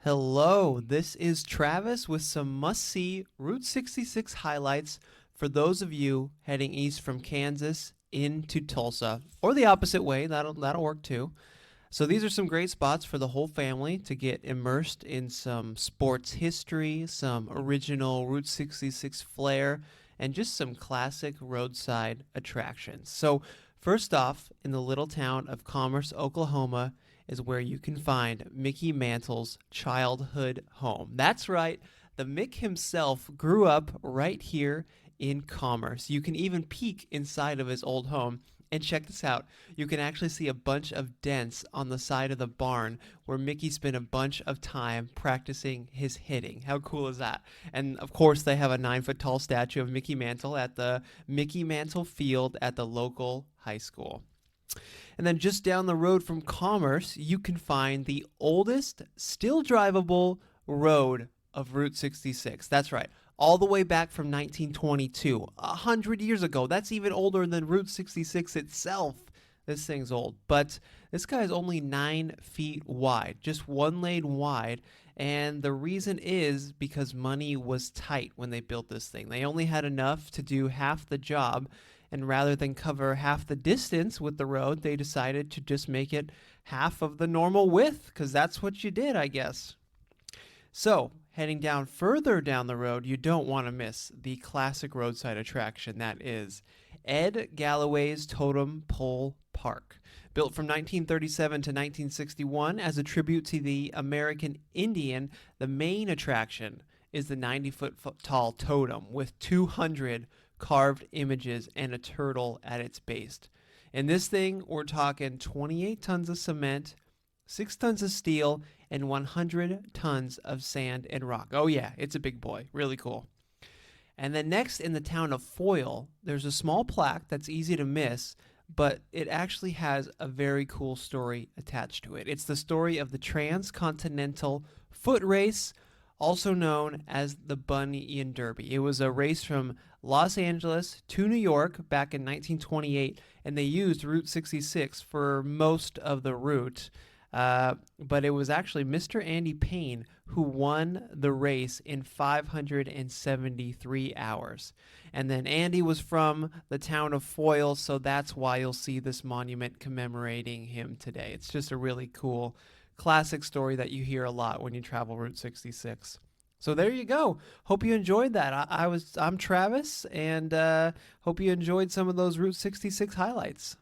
Hello, this is Travis with some must-see Route 66 highlights for those of you heading east from Kansas into Tulsa, or the opposite way. That'll work too. So these are some great spots for the whole family to get immersed in some sports history, some original Route 66 flair, and just some classic roadside attractions. So first off, in the little town of Commerce, Oklahoma, is where you can find Mickey Mantle's childhood home. That's right, the Mick himself grew up right here in Commerce. You can even peek inside of his old home. And check this out. You can actually see a bunch of dents on the side of the barn where Mickey spent a bunch of time practicing his hitting. How cool is that? And of course, they have a 9-foot tall statue of Mickey Mantle at the Mickey Mantle Field at the local high school. And then just down the road from Commerce, you can find the oldest still drivable road of Route 66. That's right, all the way back from 1922, 100 years ago. That's even older than Route 66 itself. This thing's old, but this guy is only 9 feet wide, just one lane wide. And the reason is because money was tight when they built this thing. They only had enough to do half the job. And rather than cover half the distance with the road, they decided to just make it half of the normal width, because that's what you did, I guess. So, heading down further down the road, you don't want to miss the classic roadside attraction that is Ed Galloway's Totem Pole Park. Built from 1937 to 1961 as a tribute to the American Indian, the main attraction is the 90-foot tall totem with 200 carved images and a turtle at its base. In this thing, we're talking 28 tons of cement, 6 tons of steel, and 100 tons of sand and rock. Oh yeah, it's a big boy. Really cool. And then next, in the town of Foyle, there's a small plaque that's easy to miss, but it actually has a very cool story attached to it. It's the story of the transcontinental foot race, also known as the Bunion Derby. It was a race from Los Angeles to New York back in 1928, and they used Route 66 for most of the route. But it was actually Mr. Andy Payne who won the race in 573 hours. And then Andy was from the town of Foyle, so that's why you'll see this monument commemorating him today. It's just a really cool classic story that you hear a lot when you travel Route 66. So there you go. Hope you enjoyed that. I'm Travis, and hope you enjoyed some of those Route 66 highlights.